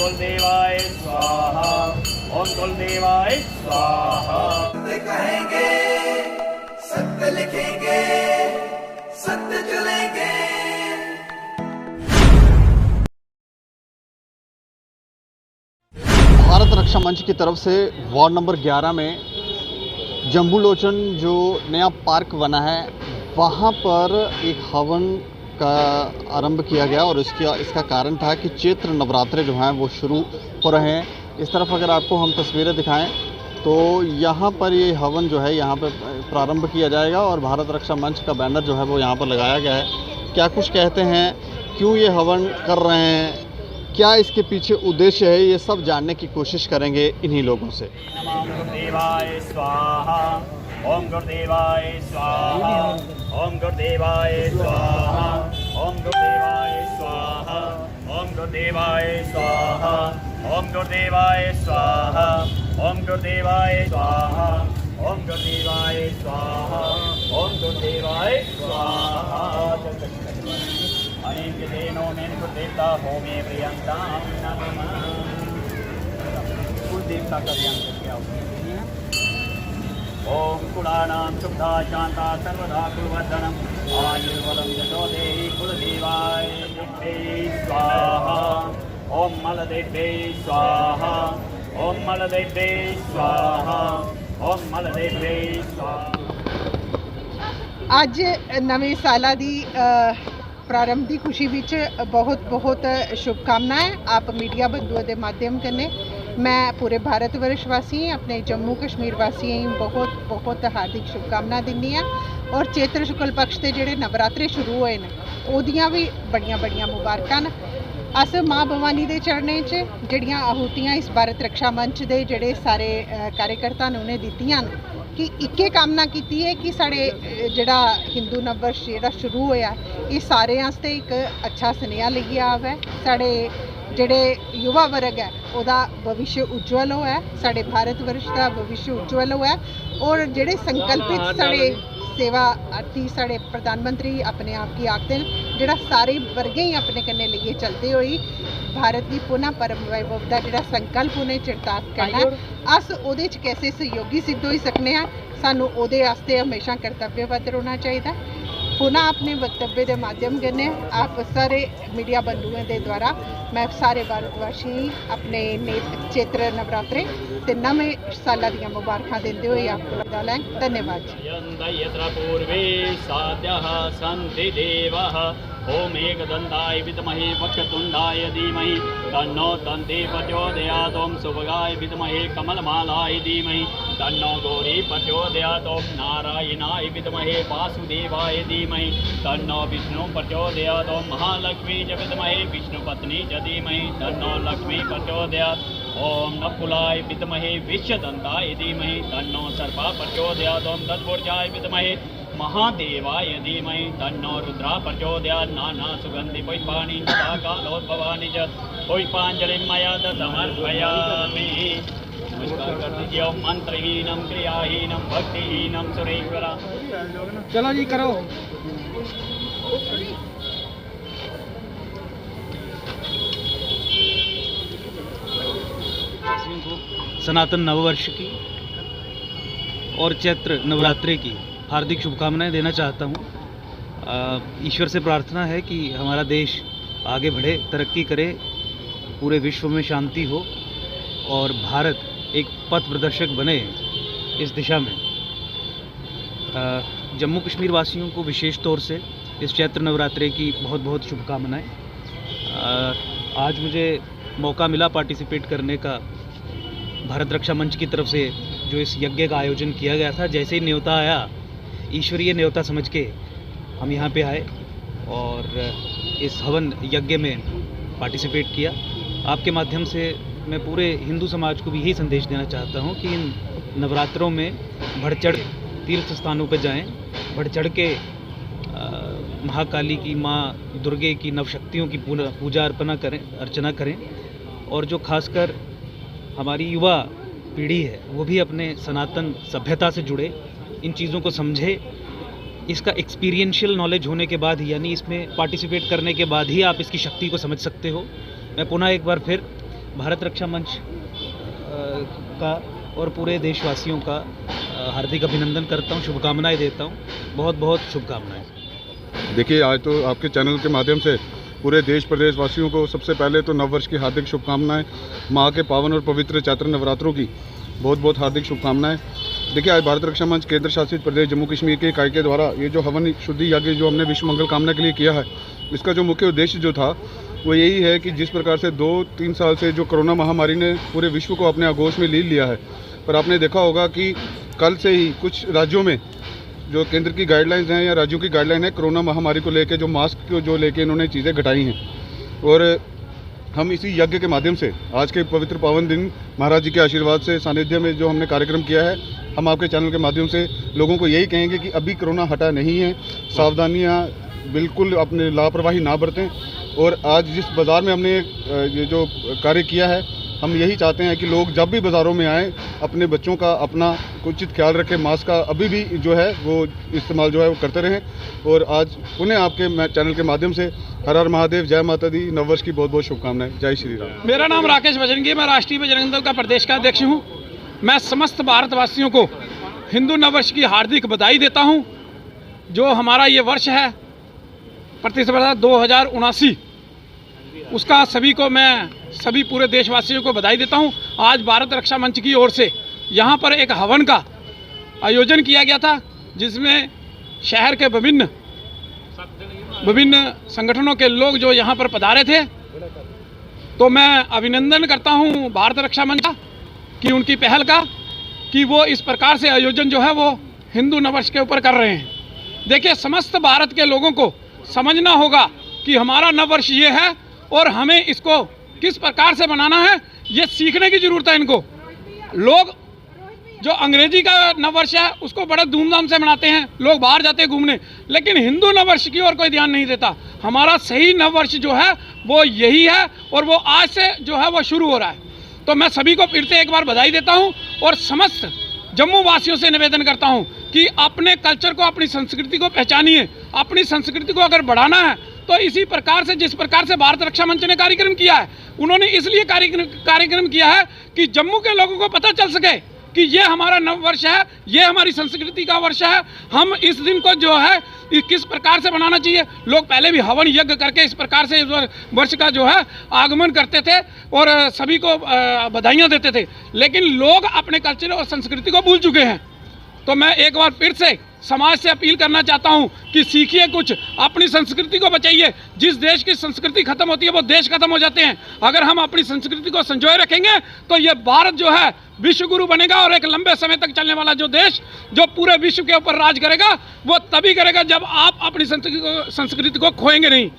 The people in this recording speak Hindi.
कुलदेवाय स्वाहा, ओम कुलदेवाय स्वाहा। सत्य कहेंगे, सत्य लिखेंगे, सत्य चलेंगे। भारत रक्षा मंच की तरफ से वार्ड नंबर 11 में जम्बूलोचन जो नया पार्क बना है वहाँ पर एक हवन का आरंभ किया गया और इसका कारण था कि चैत्र नवरात्रे जो हैं वो शुरू हो रहे हैं। इस तरफ अगर आपको हम तस्वीरें दिखाएं तो यहाँ पर ये हवन जो है यहाँ पर प्रारंभ किया जाएगा और भारत रक्षा मंच का बैनर जो है वो यहाँ पर लगाया गया है। क्या कुछ कहते हैं, क्यों ये हवन कर रहे हैं, क्या इसके पीछे उद्देश्य है, ये सब जानने की कोशिश करेंगे इन्हीं लोगों से। नमः गुरुदेवाय स्वाहा, ओम गुरुदेवाय स्वाहा, ओम गुरुदेवाय स्वाहा, ओम गुरुदेवाय स्वाहा, ओम गुरुदेवाय स्वाहा, ओम गुरुदेवाय स्वाहा, ओम गुरुदेवाय स्वाहा, ओम गुरुदेवाय स्वाहा, ओम गुरुदेवाय स्वाहा। अनेक देनो मेन कुलदेवता होमे प्रियंतां नमः। कुलदेवता का ध्यान करके आओ। ओम कुलानां शुद्धा शांता सर्वदा कुलवर्धनम् आयुर्बलं यशो देहि कुलदेवाय स्वाहा, ओम मलदेव्यै स्वाहा, ओम मलदेव्यै स्वाहा, ओम मलदेव्यै स्वाहा। ਅੱਜ ਨਵੇਂ ਸਾਲਾਂ ਦੀ प्रारंभ की खुशी विच बहुत बहुत शुभकामनाएं आप मीडिया बंधुओं के माध्यम कन्ने मैं पूरे भारत वर्षवासी अपने जम्मू कश्मीर वासियों बहुत बहुत हार्दिक शुभकामना दिंदी हाँ और चैत्र शुक्ल पक्ष के जोड़े नवरात्रे शुरू होए न ओदियां भी बड़ियां बड़ियां मुबारकां न। अस माँ भवानी के चरणें च जड़ियां आहूतियां इस भारत रक्षा मंच के जोड़े सारे कार्यकर्ता ने उन्हें दित्तियां कि इक्के कामना की है कि साढ़े जड़ा हिंदू नववर्ष जो शुरू होया ये सारे आस्ते एक अच्छा सुनेहा लेके आवे, साढ़े जड़े युवा वर्ग है उहदा भविष्य उज्जवल होए, साढ़े भारत वर्ष का भविष्य उज्जवल होए और जड़े संकल्पित साढ़े सेवार्थी साढ़े प्रधानमंत्री अपने आप की आखते हैं जड़ा सारे वर्गे ही अपने कन्ने लिए चलते हुए भारत की पुनः परम वैभव का जड़ा संकल्प उन्हें चरितार्थ करना अस उहदे च कैसे सहयोगी सिद्ध हो सकने हैं, सानू उहदे वास्ते हमेशा कर्तव्यबद्ध रहना चाहिए। पुनः अपने वक्तव्य के माध्यम करने आप सारे मीडिया बंधुओं के द्वारा मैं सारे भारतवासी अपने चैत्र नवरात्रे ते नवे साल दी मुबारक देते हुए आपको लगा लें। धन्यवाद। ओम एकदंताय विद्महे वक्रतुंडाय धीमहि तन्नो दन्ते प्रचोदयात्। ओम सुभगाय विद्महे कमलमालाय धीमहि तन्नो गौरी प्रचोदयात्। ओम नारायणाय विद्महे वासुदेवाय धीमहि तन्नो विष्णु प्रचोदयात्। ओम महालक्ष्मी च विद्महे विष्णुपत्नी च धीमहि तन्नो लक्ष्मी प्रचोदयात्। ओम नकुलाय विद्महे विश्वदन्ताय धीमहि तन्नो सर्पा प्रचोदयात्। ओम तत्पुरुषाय विद्महे महादेवाय धीमहि तन्नो रुद्रा प्रचोदयात्। नाना सुगंधि पुष्पाणि तथा कालोद्भवानि च पुष्पाञ्जलिं मया समर्पयामि। नमस्कार कर दीजिए। ओम मंत्रहीनम क्रियाहीनम भक्तिहीनम सुरेश्वरा। चलो जी करो। सनातन नववर्ष की और चैत्र नवरात्रे की हार्दिक शुभकामनाएं देना चाहता हूं। ईश्वर से प्रार्थना है कि हमारा देश आगे बढ़े, तरक्की करे, पूरे विश्व में शांति हो और भारत एक पथ प्रदर्शक बने इस दिशा में। जम्मू कश्मीर वासियों को विशेष तौर से इस चैत्र नवरात्रे की बहुत बहुत शुभकामनाएं। आज मुझे मौका मिला पार्टिसिपेट करने का भारत रक्षा मंच की तरफ से जो इस यज्ञ का आयोजन किया गया था। जैसे ही न्योता आया, ईश्वरीय न्योता समझ के हम यहाँ पे आए और इस हवन यज्ञ में पार्टिसिपेट किया। आपके माध्यम से मैं पूरे हिंदू समाज को भी यही संदेश देना चाहता हूँ कि इन नवरात्रों में बढ़ चढ़ तीर्थ स्थानों पर जाएं, बढ़ चढ़ के महाकाली की, माँ दुर्गे की, नवशक्तियों की पूजा अर्चना करें और जो खासकर हमारी युवा पीढ़ी है वो भी अपने सनातन सभ्यता से जुड़े, इन चीज़ों को समझे। इसका एक्सपीरियंशियल नॉलेज होने के बाद ही, यानी इसमें पार्टिसिपेट करने के बाद ही आप इसकी शक्ति को समझ सकते हो। मैं पुनः एक बार फिर भारत रक्षा मंच का और पूरे देशवासियों का हार्दिक अभिनंदन करता हूँ, शुभकामनाएं देता हूँ। बहुत बहुत शुभकामनाएं। देखिए, आज तो आपके चैनल के माध्यम से पूरे देश प्रदेश वासियों को सबसे पहले तो नववर्ष की हार्दिक शुभकामनाएं, माँ के पावन और पवित्र चैत्र नवरात्रों की बहुत बहुत हार्दिक शुभकामनाएं। देखिए, आज भारत रक्षा मंच केंद्र शासित प्रदेश जम्मू कश्मीर की इकाई के द्वारा ये जो हवन शुद्धि यज्ञ जो हमने विश्व मंगल कामना के लिए किया है, इसका जो मुख्य उद्देश्य जो था वो यही है कि जिस प्रकार से 2-3 साल से जो कोरोना महामारी ने पूरे विश्व को अपने आगोश में लीन लिया है, पर आपने देखा होगा कि कल से ही कुछ राज्यों में जो केंद्र की गाइडलाइंस हैं या राज्यों की गाइडलाइन है, कोरोना महामारी को लेकर जो मास्क को जो लेके इन्होंने चीज़ें घटाई हैं। और हम इसी यज्ञ के माध्यम से आज के पवित्र पावन दिन महाराज जी के आशीर्वाद से सानिध्य में जो हमने कार्यक्रम किया है, हम आपके चैनल के माध्यम से लोगों को यही कहेंगे कि अभी कोरोना हटा नहीं है, सावधानियाँ बिल्कुल अपने लापरवाही ना बरतें। और आज जिस बाज़ार में हमने ये जो कार्य किया है, हम यही चाहते हैं कि लोग जब भी बाज़ारों में आएँ अपने बच्चों का अपना उचित ख्याल रखें, मास्क का अभी भी जो है वो इस्तेमाल जो है वो करते रहें। और आज पुनः आपके चैनल के माध्यम से हर हर महादेव, जय माता दी, नववर्ष की बहुत बहुत शुभकामनाएं। जय श्री राम। मेरा नाम राकेश बजरंगी, मैं राष्ट्रीय बजरंग दल का प्रदेश का अध्यक्ष हूँ। मैं समस्त भारतवासियों को हिंदू नववर्ष की हार्दिक बधाई देता हूँ। जो हमारा ये वर्ष है प्रतिस्पर्धा 2079, उसका सभी पूरे देशवासियों को बधाई देता हूं। आज भारत रक्षा मंच की ओर से यहां पर एक हवन का आयोजन किया गया था, जिसमें शहर के विभिन्न संगठनों के लोग जो यहां पर पधारे थे। तो मैं अभिनंदन करता हूं भारत रक्षा मंच का कि उनकी पहल का कि वो इस प्रकार से आयोजन जो है वो हिंदू नववर्ष के ऊपर कर रहे हैं। देखिए, समस्त भारत के लोगों को समझना होगा कि हमारा नववर्ष ये है और हमें इसको किस प्रकार से बनाना है, ये सीखने की जरूरत है इनको। लोग जो अंग्रेजी का नववर्ष है उसको बड़ा धूमधाम से मनाते हैं, लोग बाहर जाते हैं घूमने, लेकिन हिंदू नववर्ष की ओर कोई ध्यान नहीं देता। हमारा सही नववर्ष जो है वो यही है और वो आज से जो है वो शुरू हो रहा है। तो मैं सभी को फिर से एक बार बधाई देता हूँ और समस्त जम्मू वासियों से निवेदन करता हूँ कि अपने कल्चर को, अपनी संस्कृति को पहचानिए। अपनी संस्कृति को अगर बढ़ाना है तो इसी प्रकार से, जिस प्रकार से भारत रक्षा मंच ने कार्यक्रम किया है, उन्होंने इसलिए कार्यक्रम किया है कि जम्मू के लोगों को पता चल सके कि ये हमारा नववर्ष है, ये हमारी संस्कृति का वर्ष है। हम इस दिन को जो है किस प्रकार से बनाना चाहिए। लोग पहले भी हवन यज्ञ करके इस प्रकार से वर्ष का जो है आगमन करते थे और सभी को बधाइयाँ देते थे, लेकिन लोग अपने कल्चर और संस्कृति को भूल चुके हैं। तो मैं एक बार फिर से समाज से अपील करना चाहता हूं कि सीखिए कुछ, अपनी संस्कृति को बचाइए। जिस देश की संस्कृति खत्म होती है वो देश खत्म हो जाते हैं। अगर हम अपनी संस्कृति को संजोए रखेंगे तो ये भारत जो है विश्व गुरु बनेगा और एक लंबे समय तक चलने वाला जो देश जो पूरे विश्व के ऊपर राज करेगा वो तभी करेगा जब आप अपनी संस्कृति को खोएंगे नहीं।